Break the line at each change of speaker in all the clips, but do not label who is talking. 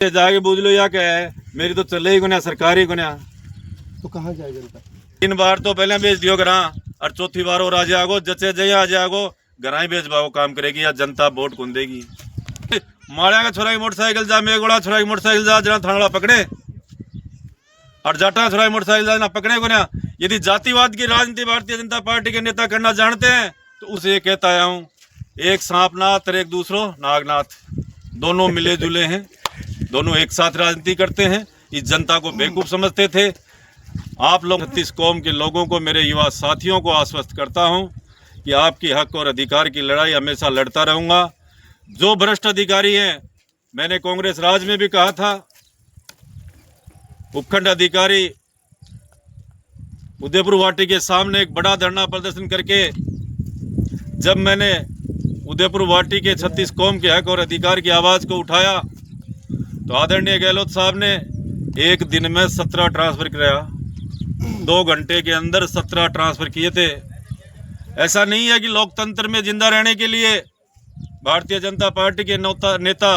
जाके बूझ लो या क्या है, मेरी तो चले ही गुना सरकारी गुना।
तो कहाँ जाए जनता?
3 बार तो पहले बेच दियो घर, और चौथी बार और आ जाओ जचे जय आ जाओ घर ही बेचवाओ काम करेगी या जनता वोट कौन देगी। माड़ा का छोरा की मोटरसाइकिल जा, मेघोड़ा छोरा की मोटरसाइकिल जा, जना थाना पकड़े और जाटा छोरा की मोटरसाइकिल जा ना पकड़े को ना। यदि जातिवाद की राजनीति भारतीय जनता पार्टी के नेता करना जानते हैं तो उसे ये कहता आया हूँ, एक सांपनाथ और एक दूसरो नागनाथ, दोनों मिले जुले हैं, दोनों एक साथ राजनीति करते हैं। इस जनता को बेवकूफ समझते थे। आप लोग 36 कौम के लोगों को, मेरे युवा साथियों को आश्वस्त करता हूं कि आपकी हक और अधिकार की लड़ाई हमेशा लड़ता रहूंगा। जो भ्रष्ट अधिकारी हैं, मैंने कांग्रेस राज में भी कहा था, उपखंड अधिकारी उदयपुर वाटी के सामने एक बड़ा धरना प्रदर्शन करके जब मैंने उदयपुर वाटी के 36 कौम के हक और अधिकार की आवाज़ को उठाया तो आदरणीय गहलोत साहब ने एक दिन में 17 ट्रांसफर कराया। 2 घंटे के अंदर 17 ट्रांसफर किए थे। ऐसा नहीं है कि लोकतंत्र में जिंदा रहने के लिए भारतीय जनता पार्टी के नेता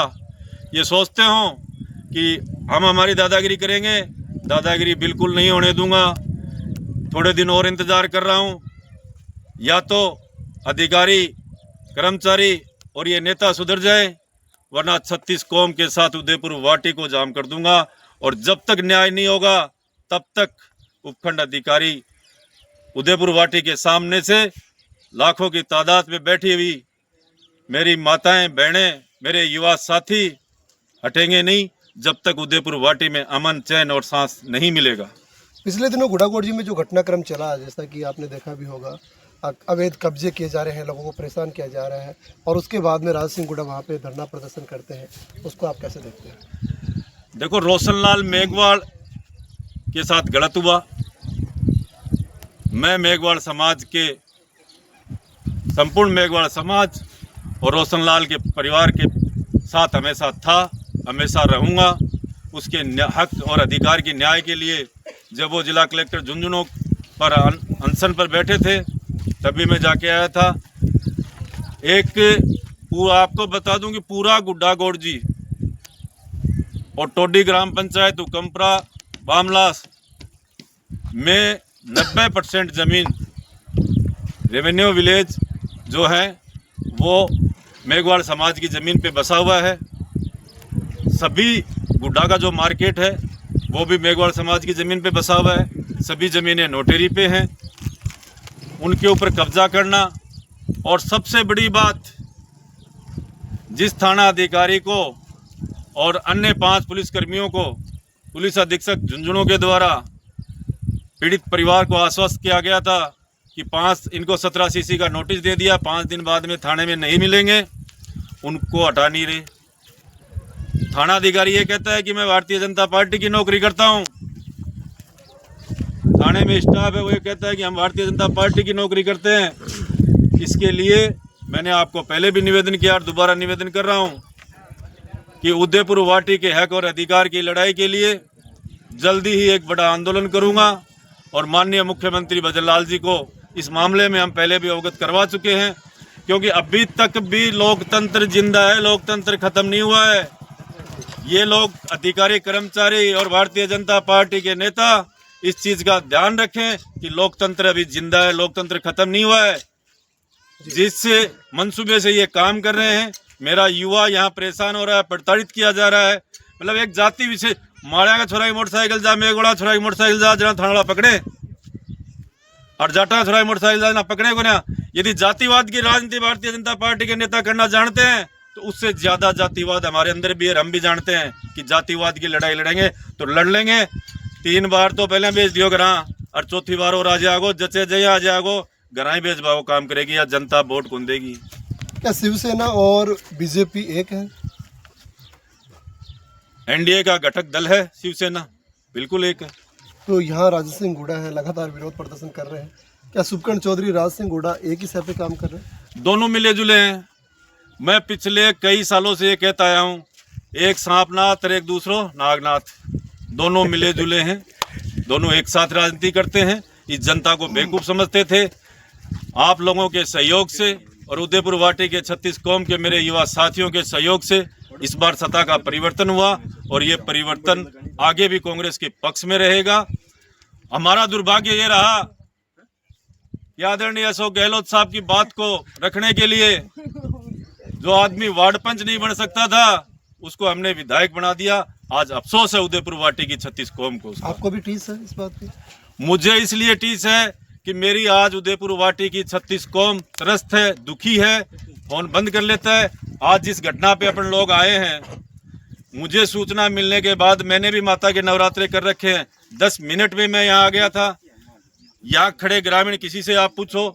ये सोचते हों कि हम हमारी दादागिरी करेंगे। दादागिरी बिल्कुल नहीं होने दूंगा। थोड़े दिन और इंतज़ार कर रहा हूं, या तो अधिकारी, कर्मचारी और ये नेता सुधर जाए, वरना 36 कौम के साथ उदयपुर वाटी को जाम कर दूंगा। और जब तक न्याय नहीं होगा तब तक उपखंड अधिकारी उदयपुर वाटी के सामने से लाखों की तादाद में बैठी हुई मेरी माताएं, बहनें, मेरे युवा साथी हटेंगे नहीं जब तक उदयपुर वाटी में अमन, चैन और सांस नहीं मिलेगा।
पिछले दिनों गुड़ाकोट जी में जो घटनाक्रम चला, जैसा कि आपने देखा भी होगा, अवैध कब्जे किए जा रहे हैं, लोगों को परेशान किया जा रहा है, और उसके बाद में राज सिंह गुड़ा वहाँ पे धरना प्रदर्शन करते हैं, उसको आप कैसे देखते हैं?
देखो, रोशनलाल मेघवाल के साथ गलत हुआ। मैं मेघवाल समाज के, संपूर्ण मेघवाल समाज और रोशनलाल के परिवार के साथ हमेशा था, हमेशा रहूँगा। उसके हक और अधिकार की न्याय के लिए जब वो जिला कलेक्टर झुंझुनू पर अनशन पर बैठे थे तभी मैं जाके आया था। आपको बता दूं कि पूरा गुड्डाकोट जी और टोडी ग्राम पंचायत हुकमपुरा बामलास में 90% ज़मीन रेवेन्यू विलेज जो है वो मेघवाल समाज की ज़मीन पे बसा हुआ है। सभी गुड्डा का जो मार्केट है वो भी मेघवाल समाज की ज़मीन पे बसा हुआ है। सभी ज़मीनें नोटेरी पे हैं। उनके ऊपर कब्जा करना, और सबसे बड़ी बात, जिस थाना अधिकारी को और अन्य 5 पुलिसकर्मियों को पुलिस अधीक्षक झुंझुनू के द्वारा पीड़ित परिवार को आश्वस्त किया गया था कि 5 इनको 17 सीसी का नोटिस दे दिया, 5 दिन बाद में थाने में नहीं मिलेंगे, उनको हटा नहीं रहे। थाना अधिकारी ये कहता है कि मैं भारतीय जनता पार्टी की नौकरी करता हूँ। थाने में स्टाफ है, वो ये कहता है कि हम भारतीय जनता पार्टी की नौकरी करते हैं। इसके लिए मैंने आपको पहले भी निवेदन किया और दोबारा निवेदन कर रहा हूँ कि उदयपुर वाटी के हक और अधिकार की लड़ाई के लिए जल्दी ही एक बड़ा आंदोलन करूँगा। और माननीय मुख्यमंत्री भजन लाल जी को इस मामले में हम पहले भी अवगत करवा चुके हैं, क्योंकि अभी तक भी लोकतंत्र जिंदा है, लोकतंत्र खत्म नहीं हुआ है। ये लोग, अधिकारी, कर्मचारी और भारतीय जनता पार्टी के नेता इस चीज़ का ध्यान रखें कि लोकतंत्र अभी जिंदा है, लोकतंत्र खत्म नहीं हुआ है। जिस मंसूबे से ये काम कर रहे हैं, मेरा युवा यहाँ परेशान हो रहा है, प्रताड़ित किया जा रहा है। मतलब एक जाति विशेष, माड़ा का छोरा की मोटरसाइकिल जा, मेघोड़ा छोरा की मोटरसाइकिल जा, जना थाना पकड़े और जाटा छोरा की मोटरसाइकिल जा ना पकड़े को ना। यदि जातिवाद की राजनीति भारतीय जनता पार्टी के नेता करना जानते हैं तो उससे ज्यादा जातिवाद हमारे अंदर भी है। हम भी जानते हैं कि जातिवाद की लड़ाई लड़ेंगे तो लड़ लेंगे। 3 बार तो पहले बेच दियो घर, और चौथी बार और आ जाओ जचे जय आ जाओ घर ही बेचवाओ काम करेगी या जनता वोट कौन देगी।
क्या शिवसेना और बीजेपी एक है?
एनडीए का घटक दल है शिवसेना, बिल्कुल एक है।
तो यहाँ राज सिंह गुड़ा है, लगातार विरोध प्रदर्शन कर रहे हैं। क्या सुबकर्ण चौधरी, राज सिंह गुड़ा एक ही सर पे काम कर रहे हैं?
दोनों मिले जुले हैं। मैं पिछले कई सालों से ये कहता आया हूँ, एक सांपनाथ और एक दूसरो नागनाथ, दोनों मिले जुले हैं, दोनों एक साथ राजनीति करते हैं। इस जनता को बेवकूफ़ समझते थे। आप लोगों के सहयोग से और उदयपुर वाटी के 36 कौम के मेरे युवा साथियों के सहयोग से इस बार सत्ता का परिवर्तन हुआ और ये परिवर्तन आगे भी कांग्रेस के पक्ष में रहेगा। हमारा दुर्भाग्य ये रहा कि आदरणीय अशोक गहलोत साहब की बात को रखने के लिए जो आदमी वार्ड पंच नहीं बन सकता था उसको हमने विधायक बना दिया। आज अफसोस है उदयपुर वाटी की 36 कौम को।
आपको भी टीस है इस बात की?
मुझे इसलिए टीस है कि मेरी आज उदयपुर वाटी की 36 कौम त्रस्त है, दुखी है, फोन बंद कर लेता है। आज जिस घटना पे अपन लोग आए हैं, मुझे सूचना मिलने के बाद मैंने भी माता के नवरात्रे कर रखे हैं। 10 मिनट में मैं यहाँ आ गया था। यहाँ खड़े ग्रामीण किसी से आप पूछो,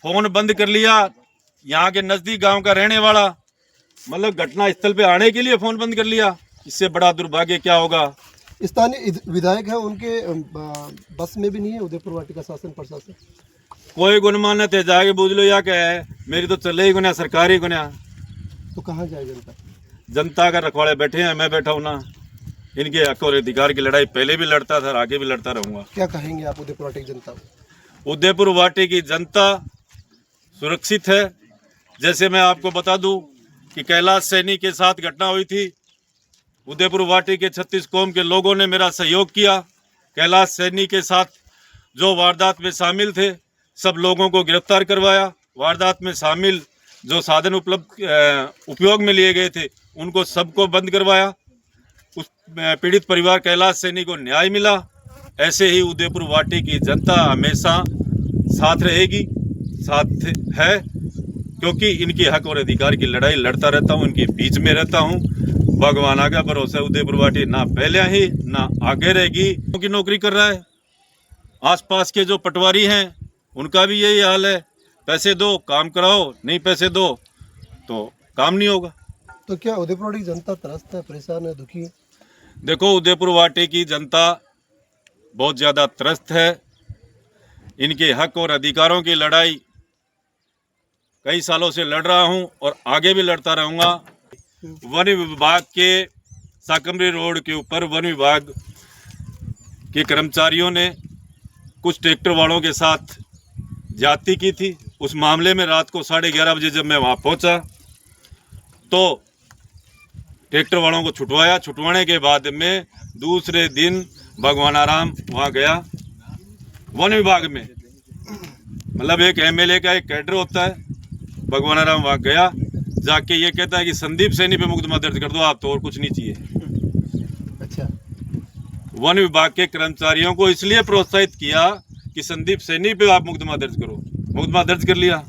फोन बंद कर लिया। यहाँ के नजदीक गांव का रहने वाला, मतलब घटना स्थल पे आने के लिए फोन बंद कर लिया। इससे बड़ा दुर्भाग्य क्या होगा।
स्थानीय विधायक है, उनके बस में भी नहीं है उदयपुर वाटी का शासन प्रशासन?
कोई गुणमान्यत है, जाके बूझ लो या क्या है। मेरी तो चले ही गुना, सरकारी गुना।
तो कहाँ जाए जनता?
जनता का रखवाड़े बैठे हैं, मैं बैठा हूं ना। इनके हक और अधिकार की लड़ाई पहले भी लड़ता था, आगे भी लड़ता रहूंगा।
क्या कहेंगे आप उदयपुर वाटी की जनता को?
उदयपुर वाटी की जनता सुरक्षित है। जैसे मैं आपको बता दूं कि कैलाश सैनी के साथ घटना हुई थी, उदयपुर वाटी के 36 कौम के लोगों ने मेरा सहयोग किया। कैलाश सैनी के साथ जो वारदात में शामिल थे सब लोगों को गिरफ्तार करवाया। वारदात में शामिल जो साधन उपयोग में लिए गए थे उनको सबको बंद करवाया। उस पीड़ित परिवार कैलाश सैनी को न्याय मिला। ऐसे ही उदयपुर वाटी की जनता हमेशा साथ रहेगी, साथ है, क्योंकि इनके हक और अधिकार की लड़ाई लड़ता रहता हूँ, इनके बीच में रहता हूँ। भगवान का भरोसा उदयपुर वाटी ना पहले ही ना आगे रहेगी। क्योंकि नौकरी कर रहा है। आसपास के जो पटवारी हैं उनका भी यही हाल है, पैसे दो काम कराओ, नहीं पैसे दो तो काम नहीं होगा।
तो क्या उदयपुर वाटी की जनता त्रस्त है, परेशान है, दुखी है?
देखो, उदयपुर वाटी की जनता बहुत ज़्यादा त्रस्त है। इनके हक और अधिकारों की लड़ाई कई सालों से लड़ रहा हूं और आगे भी लड़ता रहूंगा। वन विभाग के साकमरी रोड के ऊपर वन विभाग के कर्मचारियों ने कुछ ट्रैक्टर वालों के साथ ज्यादती की थी। उस मामले में रात को 11:30 बजे जब मैं वहां पहुंचा तो ट्रैक्टर वालों को छुटवाया। छुटवाने के बाद में दूसरे दिन भगवानाराम वहां गया। वन विभाग में मतलब एक एमएलए का एक कैडर होता है। भगवानाराम वहां गया, जाके ये कहता है कि संदीप सैनी पे मुकदमा दर्ज कर दो आप तो, और कुछ नहीं चाहिए।
अच्छा।
वन विभाग के कर्मचारियों को इसलिए प्रोत्साहित किया कि संदीप सैनी पे आप मुकदमा दर्ज करो। मुकदमा दर्ज कर लिया,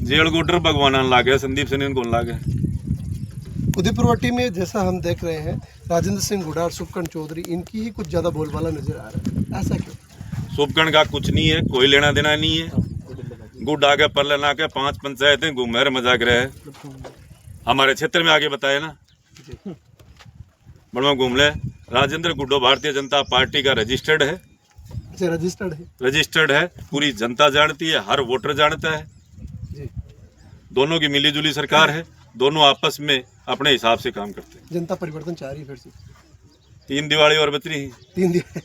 जेल को डर भगवान ला गया, संदीप सैनी को ला गया।
उदयपुर वाटी में जैसा हम देख रहे हैं, राजेंद्र सिंह हुड्डा और शुभकर्ण चौधरी, इनकी ही कुछ ज़्यादा बोलबाला नजर आ रहा है, ऐसा क्यों?
शुभकर्ण का कुछ नहीं है, कोई लेना देना नहीं है। गुड आगे पर ना के 5 पंचायतें घूमे मजाक रहे हमारे क्षेत्र में आगे बताए ना, बड़वा घूम ले। राजेंद्र गुड्डो भारतीय जनता पार्टी का रजिस्टर्ड है। रजिस्टर्ड है, पूरी जनता जानती है, हर वोटर जानता है
जी।
दोनों की मिलीजुली सरकार है, दोनों आपस में अपने हिसाब से काम करते हैं।
जनता परिवर्तन चाह रही है फिर से?
3 दिवाली और बच रही।
3 दिन